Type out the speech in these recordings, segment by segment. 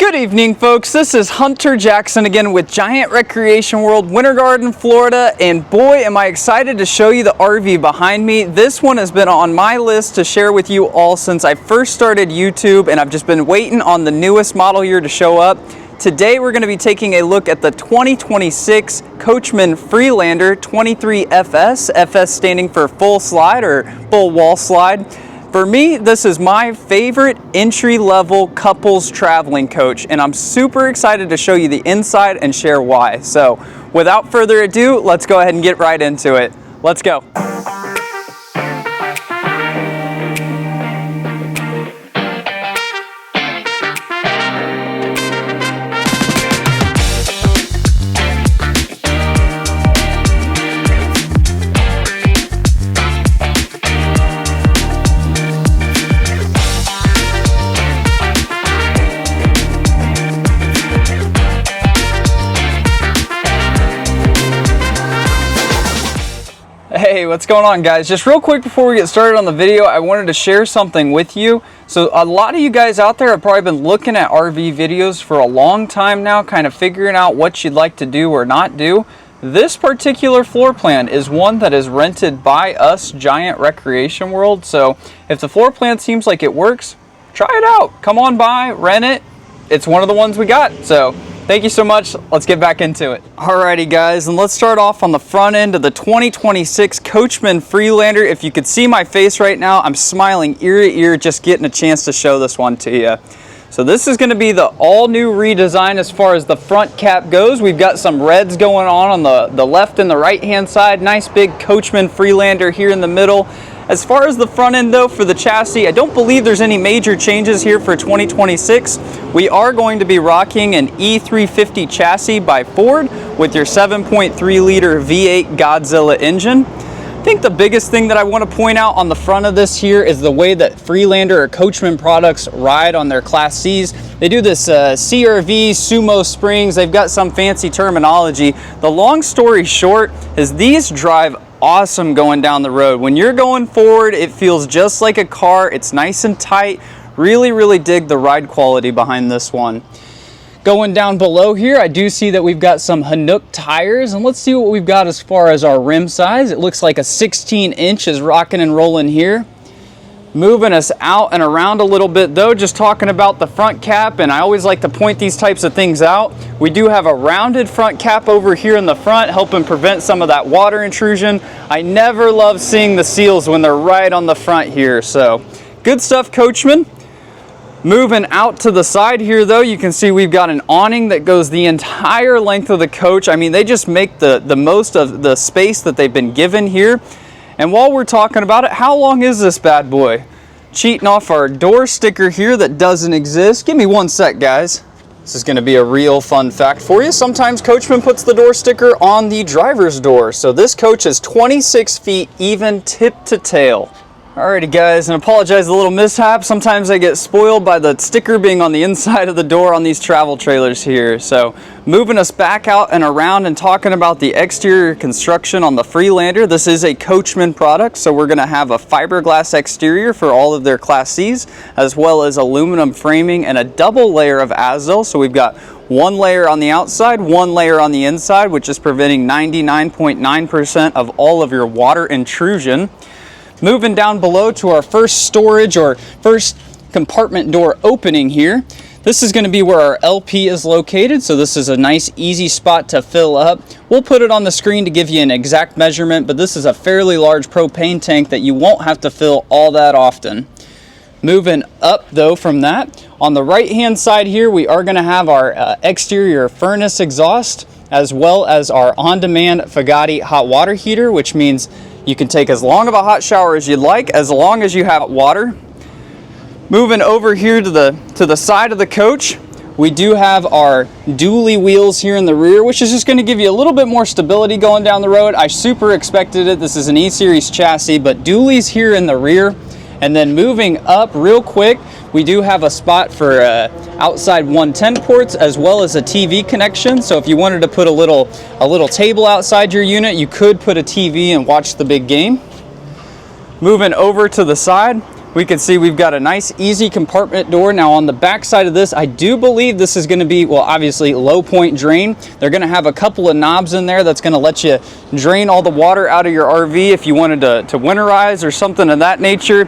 Good evening, folks. This is Hunter Jackson again with Giant Recreation World, Winter Garden, Florida, and boy, am I excited to show you the RV behind me. This one has been on my list to share with you all since I first started YouTube, and I've just been waiting on the newest model year to show up. Today, we're going to be taking a look at the 2026 Coachmen Freelander 23FS, FS standing for full slide or full wall slide. For me, this is my favorite entry-level couples traveling coach, and I'm super excited to show you the inside and share why. So, without further ado, let's go ahead and get right into it. Let's go. Hey, what's going on, guys? Just real quick before we get started on the video, I wanted to share something with you. So a lot of you guys out there have probably been looking at RV videos for a long time now, kind of figuring out what you'd like to do or not do. This particular floor plan is one that is rented by us, Giant Recreation World. So if the floor plan seems like it works, try it out. Come on by, rent it. It's one of the ones we got. So thank you so much. Let's get back into it. Alrighty, guys, and let's start off on the front end of the 2026 Coachmen Freelander. If you could see my face right now, I'm smiling ear to ear just getting a chance to show this one to you. So this is going to be the all-new redesign as far as the front cap goes. We've got some reds going on the left and the right-hand side. Nice big Coachmen Freelander here in the middle. As far as the front end though, for the chassis, I don't believe there's any major changes here for 2026. We are going to be rocking an E350 chassis by Ford with your 7.3 liter V8 Godzilla engine. I think the biggest thing that I want to point out on the front of this here is the way that Freelander or Coachmen products ride on their Class Cs. They do this CRV SuperSprings. They've got some fancy terminology. The long story short is these drive awesome going down the road. When you're going forward, it feels just like a car. It's nice and tight. Really dig the ride quality behind this one. Going down below here, I do see that we've got some Hanook tires, and let's see what we've got as far as our rim size. It looks like a 16-inch is rocking and rolling here. Moving us out and around a little bit though, just talking about the front cap, and I always like to point these types of things out. We do have a rounded front cap over here in the front, helping prevent some of that water intrusion. I never love seeing the seals when they're right on the front here, so good stuff, Coachmen. Moving out to the side here though, you can see we've got an awning that goes the entire length of the coach. I mean, they just make the most of the space that they've been given here. And while we're talking about it, how long is this bad boy? Cheating off our door sticker here that doesn't exist. Give me one sec, guys. This is going to be a real fun fact for you. Sometimes Coachmen puts the door sticker on the driver's door. So this coach is 26 feet even tip to tail. Alrighty, guys, and apologize a little mishap. Sometimes I get spoiled by the sticker being on the inside of the door on these travel trailers here. So moving us back out and around and talking about the exterior construction on the Freelander. This is a Coachmen product, so we're going to have a fiberglass exterior for all of their Class Cs, as well as aluminum framing and a double layer of Azdel. So we've got one layer on the outside, one layer on the inside, which is preventing 99.9% of all of your water intrusion. Moving down below to our first storage or first compartment door opening here. This is going to be where our LP is located, so this is a nice easy spot to fill up. We'll put it on the screen to give you an exact measurement, but this is a fairly large propane tank that you won't have to fill all that often. Moving up though from that, on the right hand side here we are going to have our exterior furnace exhaust, as well as our on-demand Fagatti hot water heater, which means you can take as long of a hot shower as you'd like, as long as you have water. Moving over here to the side of the coach, we do have our dually wheels here in the rear, which is just going to give you a little bit more stability going down the road. I super expected it. This is an E-Series chassis, but dualies here in the rear. And then moving up real quick, we do have a spot for outside 110 ports as well as a TV connection. So if you wanted to put a little table outside your unit, you could put a TV and watch the big game. Moving over to the side, we can see we've got a nice easy compartment door. Now on the back side of this, I do believe this is going to be, well, obviously low point drain. They're going to have a couple of knobs in there that's going to let you drain all the water out of your RV if you wanted to winterize or something of that nature.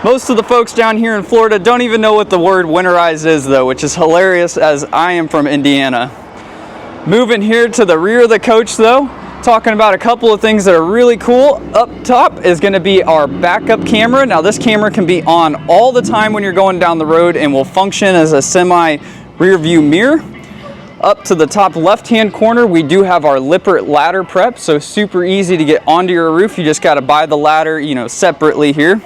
Most of the folks down here in Florida don't even know what the word winterize is though, which is hilarious as I am from Indiana. Moving here to the rear of the coach though, talking about a couple of things that are really cool. Up top is going to be our backup camera. Now this camera can be on all the time when you're going down the road and will function as a semi rear view mirror. Up to the top left hand corner, we do have our Lippert ladder prep, so super easy to get onto your roof. You just got to buy the ladder, you know, separately here.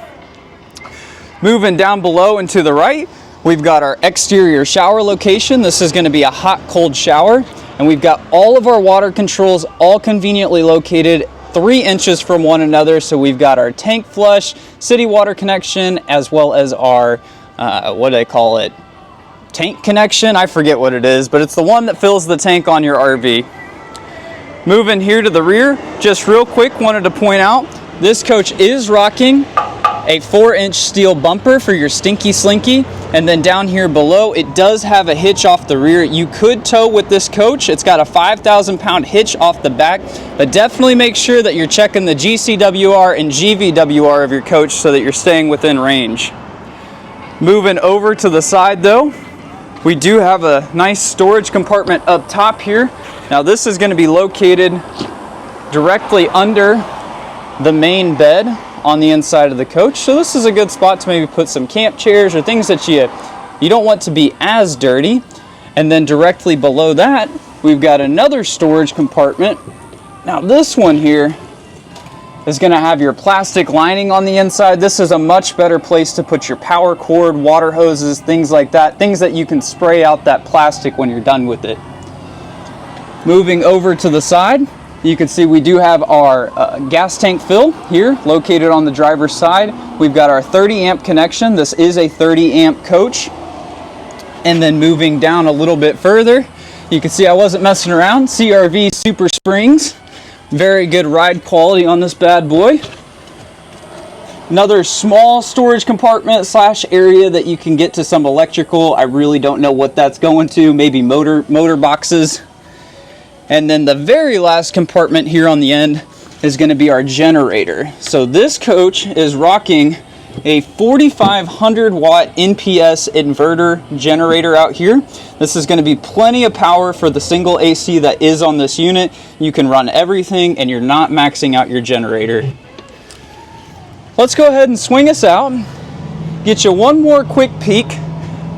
Moving down below and to the right, we've got our exterior shower location. This is going to be a hot cold shower. And we've got all of our water controls all conveniently located 3 inches from one another. So we've got our tank flush, city water connection, as well as our, what do they call it? Tank connection? I forget what it is, but it's the one that fills the tank on your RV. Moving here to the rear, just real quick, wanted to point out, this coach is rocking a 4-inch steel bumper for your stinky slinky. And then down here below, it does have a hitch off the rear. You could tow with this coach. It's got a 5,000-pound hitch off the back, but definitely make sure that you're checking the GCWR and GVWR of your coach so that you're staying within range. Moving over to the side though, we do have a nice storage compartment up top here. Now this is going to be located directly under the main bed on the inside of the coach. So this is a good spot to maybe put some camp chairs or things that you don't want to be as dirty. And then directly below that, we've got another storage compartment. Now this one here is going to have your plastic lining on the inside. This is a much better place to put your power cord, water hoses, things like that, things that you can spray out that plastic when you're done with it. Moving over to the side, you can see we do have our gas tank fill here located on the driver's side. We've got our 30 amp connection. This is a 30 amp coach. And then moving down a little bit further, you can see I wasn't messing around. CRV SuperSprings. Very good ride quality on this bad boy. Another small storage compartment / area that you can get to some electrical. I really don't know what that's going to. Maybe motor boxes. And then the very last compartment here on the end is going to be our generator. So this coach is rocking a 4,500 watt NPS inverter generator out here. This is going to be plenty of power for the single AC that is on this unit. You can run everything and you're not maxing out your generator. Let's go ahead and swing us out. Get you one more quick peek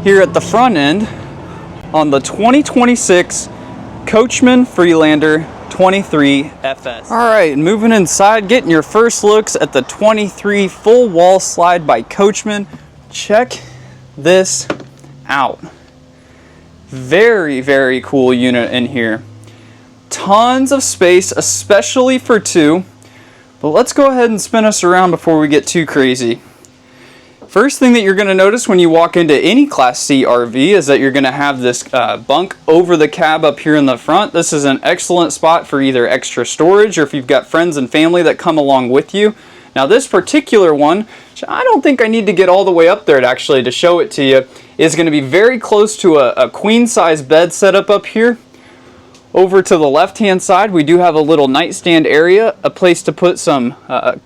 here at the front end on the 2026 Coachmen Freelander 23FS. All right, moving inside, getting your first looks at the 23 full wall slide by Coachmen. Check this out. Very, very cool unit in here. Tons of space, especially for 2. But let's go ahead and spin us around before we get too crazy. First thing that you're going to notice when you walk into any Class C RV is that you're going to have this bunk over the cab up here in the front. This is an excellent spot for either extra storage or if you've got friends and family that come along with you. Now this particular one, which I don't think I need to get all the way up there to show it to you, is going to be very close to a queen size bed setup up here. Over to the left hand side, we do have a little nightstand area, a place to put some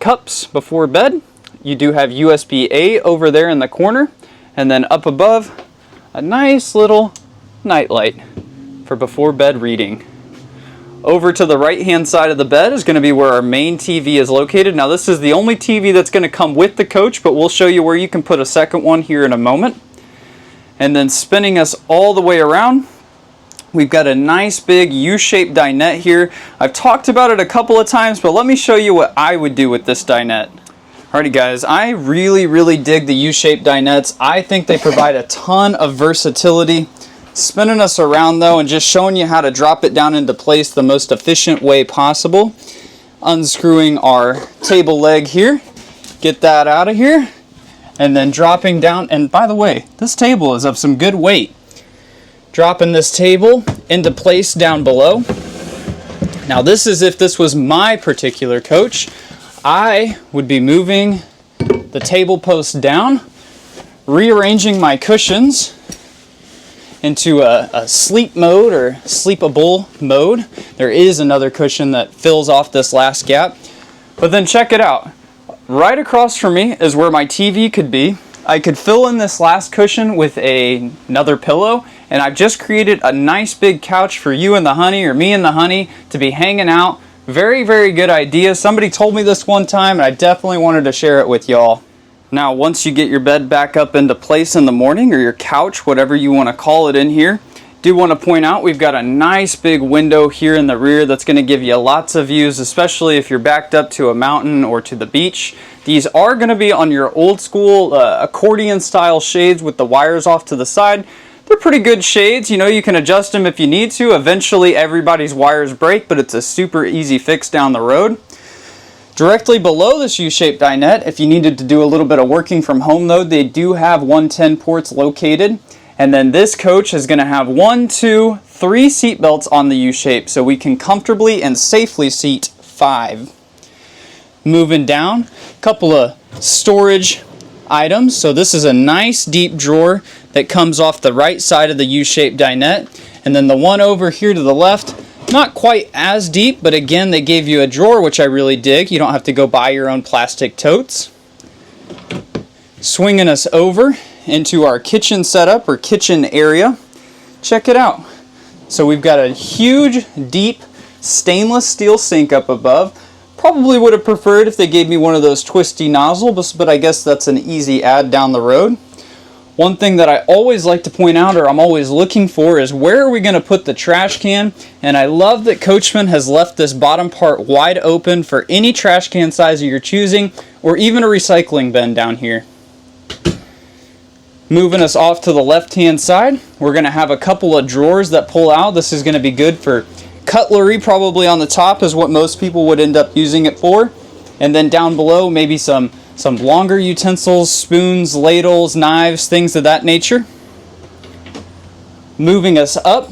cups before bed. You do have USB-A over there in the corner, and then up above, a nice little nightlight for before bed reading. Over to the right hand side of the bed is going to be where our main TV is located. Now this is the only TV that's going to come with the coach, but we'll show you where you can put a second one here in a moment. And then spinning us all the way around, we've got a nice big U-shaped dinette here. I've talked about it a couple of times, but let me show you what I would do with this dinette. Alrighty guys, I really dig the U-shaped dinettes. I think they provide a ton of versatility. Spinning us around though and just showing you how to drop it down into place the most efficient way possible. Unscrewing our table leg here, get that out of here, and then dropping down. And by the way, this table is of some good weight. Dropping this table into place down below. Now this is if this was my particular coach. I would be moving the table post down, rearranging my cushions into a sleep mode or sleepable mode. There is another cushion that fills off this last gap. But then check it out. Right across from me is where my TV could be. I could fill in this last cushion with another pillow, and I've just created a nice big couch for you and the honey, or me and the honey, to be hanging out. Very, very good idea. Somebody told me this one time, and I definitely wanted to share it with y'all. Now, once you get your bed back up into place in the morning, or your couch, whatever you want to call it in here, do want to point out we've got a nice big window here in the rear that's going to give you lots of views, especially if you're backed up to a mountain or to the beach. These are going to be on your old school accordion style shades with the wires off to the side. They're pretty good shades. You know, you can adjust them if you need to. Eventually everybody's wires break, but it's a super easy fix down the road. Directly below this U-shaped dinette, if you needed to do a little bit of working from home though, they do have 110 ports located. And then this coach is going to have 1, 2, 3 seat belts on the U-shape, so we can comfortably and safely seat 5. Moving down, a couple of storage items. So this is a nice deep drawer that comes off the right side of the U-shaped dinette. And then the one over here to the left, not quite as deep, but again, they gave you a drawer, which I really dig. You don't have to go buy your own plastic totes. Swinging us over into our kitchen setup or kitchen area. Check it out. So we've got a huge, deep stainless steel sink up above. Probably would have preferred if they gave me one of those twisty nozzles, but I guess that's an easy add down the road. One thing that I always like to point out, or I'm always looking for, is where are we going to put the trash can? And I love that Coachmen has left this bottom part wide open for any trash can size you're choosing, or even a recycling bin down here. Moving us off to the left-hand side, we're going to have a couple of drawers that pull out. This is going to be good for cutlery. Probably on the top is what most people would end up using it for. And then down below, maybe some longer utensils, spoons, ladles, knives, things of that nature. Moving us up,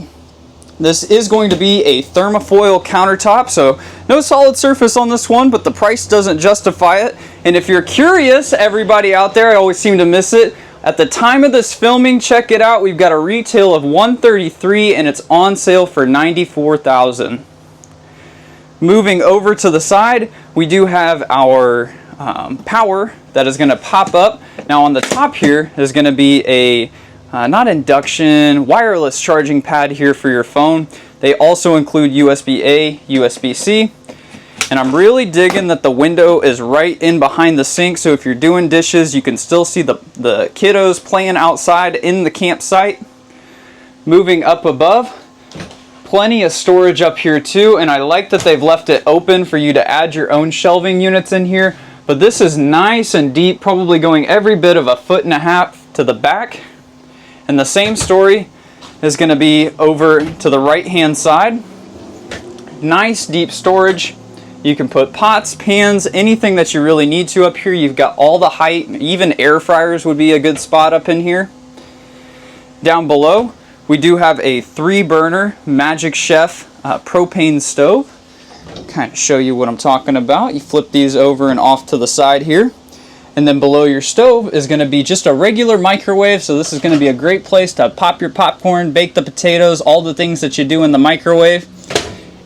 this is going to be a thermofoil countertop, so no solid surface on this one, but the price doesn't justify it. And if you're curious, everybody out there, I always seem to miss it. At the time of this filming, check it out, we've got a retail of $133 and it's on sale for $94,000. Moving over to the side, we do have our power that is going to pop up. Now on the top here is going to be a not induction, wireless charging pad here for your phone. They also include USB-A, USB-C. And I'm really digging that the window is right in behind the sink, so if you're doing dishes, you can still see the kiddos playing outside in the campsite. Moving up above, plenty of storage up here too, and I like that they've left it open for you to add your own shelving units in here. But this is nice and deep, probably going every bit of 1.5 feet to the back. And the same story is going to be over to the right-hand side. Nice deep storage. You can put pots, pans, anything that you really need to up here. You've got all the height, even air fryers would be a good spot up in here. Down below, we do have a 3-burner Magic Chef propane stove. Kind of show you what I'm talking about. You flip these over and off to the side here. And then below your stove is going to be just a regular microwave. So this is going to be a great place to pop your popcorn, bake the potatoes, all the things that you do in the microwave.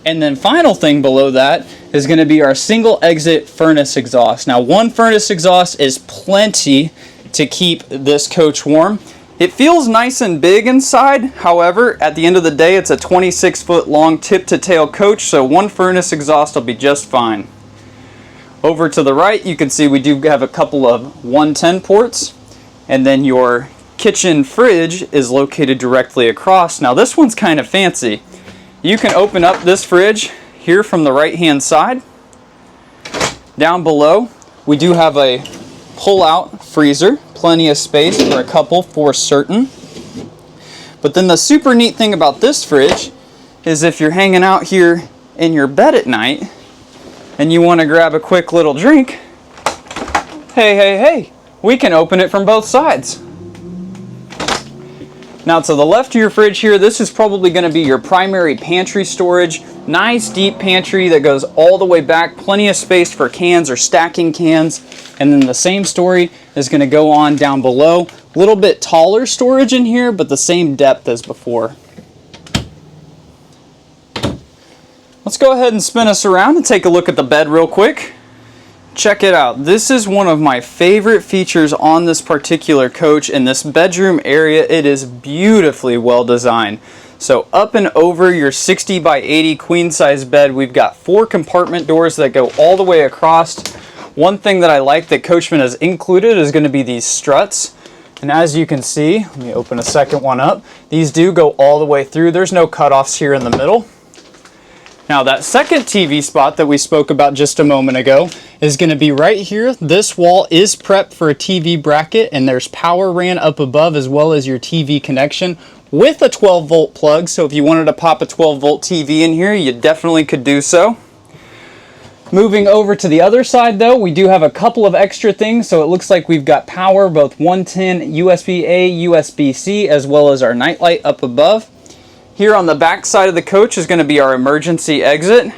And then final thing below that is going to be our single exit furnace exhaust. Now, one furnace exhaust is plenty to keep this coach warm. It feels nice and big inside. However, at the end of the day, it's a 26-foot long tip to tail coach, so one furnace exhaust will be just fine. Over to the right, you can see we do have a couple of 110 ports, and then your kitchen fridge is located directly across. Now, this one's kind of fancy. You can open up this fridge here from the right-hand side. Down below, we do have a pull-out freezer, plenty of space for a couple for certain. But then the super neat thing about this fridge is if you're hanging out here in your bed at night and you want to grab a quick little drink, hey, we can open it from both sides. Now to the left of your fridge here, this is probably going to be your primary pantry storage. Nice deep pantry that goes all the way back, plenty of space for cans or stacking cans. And then the same story is going to go on down below. A little bit taller storage in here, but the same depth as before. Let's go ahead and spin us around and take a look at the bed real quick. Check it out. This is one of my favorite features on this particular coach. In this bedroom area, it is beautifully well designed. So up and over your 60 by 80 queen size bed, we've got 4 compartment doors that go all the way across. One thing that I like that Coachmen has included is going to be these struts. And as you can see, let me open a second one up. These do go all the way through. There's no cutoffs here in the middle. Now that second TV spot that we spoke about just a moment ago is going to be right here. This wall is prepped for a TV bracket, and there's power ran up above as well as your TV connection with a 12 volt plug. So if you wanted to pop a 12 volt TV in here, you definitely could do so. Moving over to the other side though, we do have a couple of extra things. So it looks like we've got power, both 110 USB-A, USB-C, as well as our nightlight up above. Here on the back side of the coach is going to be our emergency exit.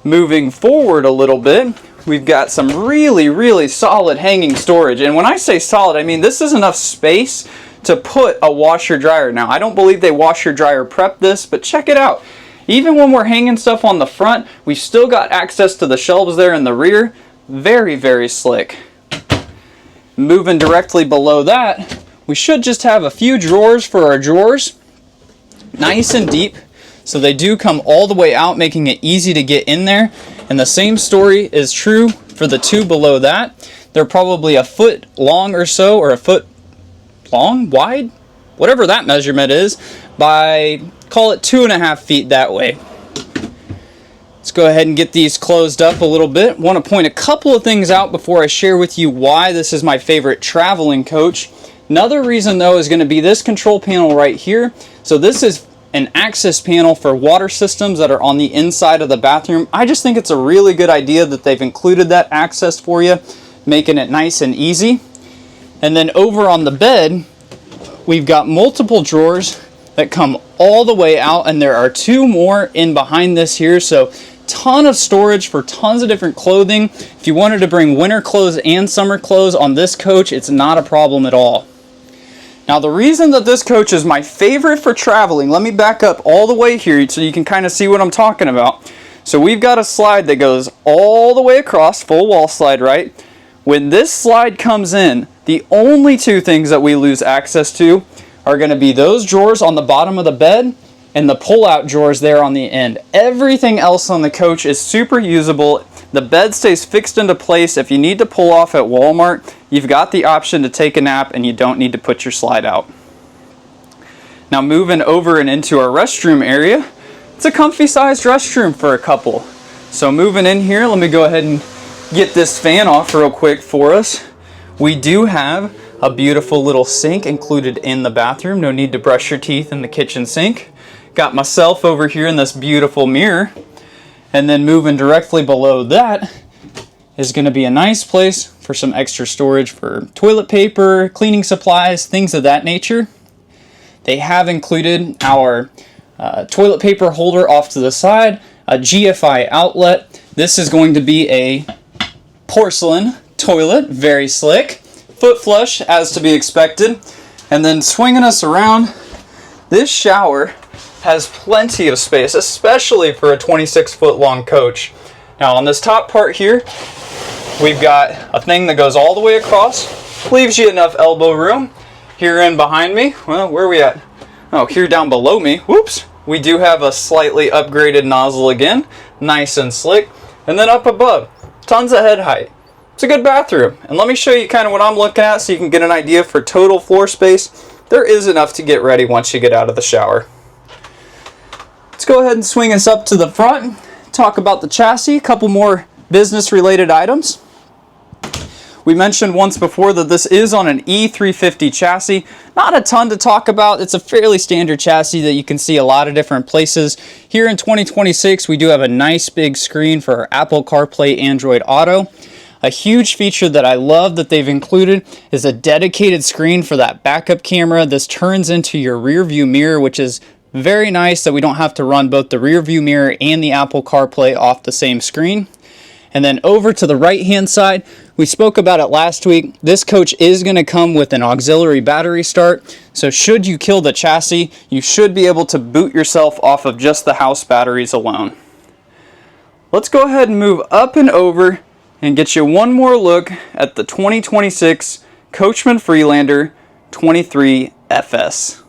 Moving forward a little bit, we've got some really solid hanging storage. And when I say solid, I mean this is enough space to put a washer dryer. Now, I don't believe they washer dryer prep this, but check it out. Even when we're hanging stuff on the front, we've still got access to the shelves there in the rear. Very slick. Moving directly below that, we should just have a few drawers for our drawers. Nice and deep, so they do come all the way out, making it easy to get in there. And the same story is true for the 2 below that. They're probably a foot long or so, or a foot long, wide, whatever that measurement is, by, call it 2.5 feet that way. Let's go ahead and get these closed up a little bit. Want to point a couple of things out before I share with you why this is my favorite traveling coach. Another reason though is going to be this control panel right here. So this is an access panel for water systems that are on the inside of the bathroom. I just think it's a really good idea that they've included that access for you, making it nice and easy. And then over on the bed, we've got multiple drawers that come all the way out, and there are 2 more in behind this here. So ton of storage for tons of different clothing. If you wanted to bring winter clothes and summer clothes on this coach, it's not a problem at all. Now the reason that this coach is my favorite for traveling, let me back up all the way here so you can kind of see what I'm talking about. So we've got a slide that goes all the way across, full wall slide, right? When this slide comes in, the only 2 things that we lose access to are going to be those drawers on the bottom of the bed and the pull-out drawers there on the end. Everything else on the coach is super usable. The bed stays fixed into place. If you need to pull off at Walmart, you've got the option to take a nap and you don't need to put your slide out. Now moving over and into our restroom area, it's a comfy sized restroom for a couple. So moving in here, let me go ahead and get this fan off real quick for us. We do have a beautiful little sink included in the bathroom. No need to brush your teeth in the kitchen sink. Got myself over here in this beautiful mirror. And then moving directly below that is going to be a nice place for some extra storage for toilet paper, cleaning supplies, things of that nature. They have included our toilet paper holder off to the side, a GFI outlet. This is going to be a porcelain toilet, very slick. Foot flush, as to be expected. And then swinging us around, this shower has plenty of space, especially for a 26-foot long coach. Now on this top part here, we've got a thing that goes all the way across, leaves you enough elbow room. Here in behind me, well, where are we at? Oh, here down below me, whoops, we do have a slightly upgraded nozzle again, nice and slick. And then up above, tons of head height. It's a good bathroom. And let me show you kind of what I'm looking at so you can get an idea for total floor space. There is enough to get ready once you get out of the shower. Let's go ahead and swing us up to the front, talk about the chassis, a couple more business related items. We mentioned once before that this is on an E350 chassis. Not a ton to talk about. It's a fairly standard chassis that you can see a lot of different places. Here in 2026, we do have a nice big screen for our Apple CarPlay, Android Auto. A huge feature that I love that they've included is a dedicated screen for that backup camera. This turns into your rear view mirror, which is very nice that we don't have to run both the rear view mirror and the Apple CarPlay off the same screen. And then over to the right hand side, we spoke about it last week. This coach is going to come with an auxiliary battery start. So should you kill the chassis, you should be able to boot yourself off of just the house batteries alone. Let's go ahead and move up and over and get you one more look at the 2026 Coachmen Freelander 23FS.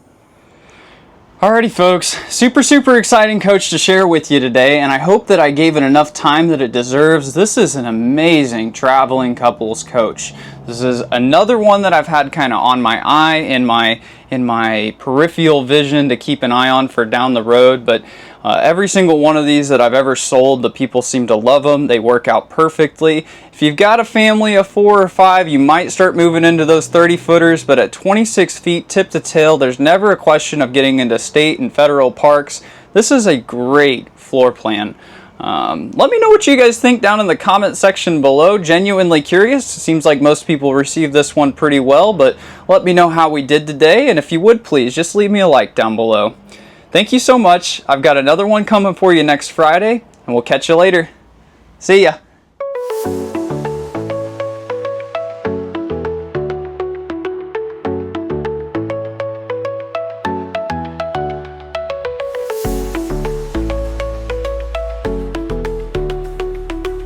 Alrighty folks, super exciting coach to share with you today, and I hope that I gave it enough time that it deserves. This is an amazing traveling couples coach. This is another one that I've had kind of on my eye, in my peripheral vision to keep an eye on for down the road, but every single one of these that I've ever sold, the people seem to love them. They work out perfectly. If you've got a family of 4 or 5, you might start moving into those 30 footers, but at 26 feet tip to tail, there's never a question of getting into state and federal parks. This is a great floor plan. Let me know what you guys think down in the comment section below. Genuinely curious. It seems like most people received this one pretty well, but let me know how we did today, and if you would please, just leave me a like down below. Thank you so much. I've got another one coming for you next Friday, and we'll catch you later. See ya.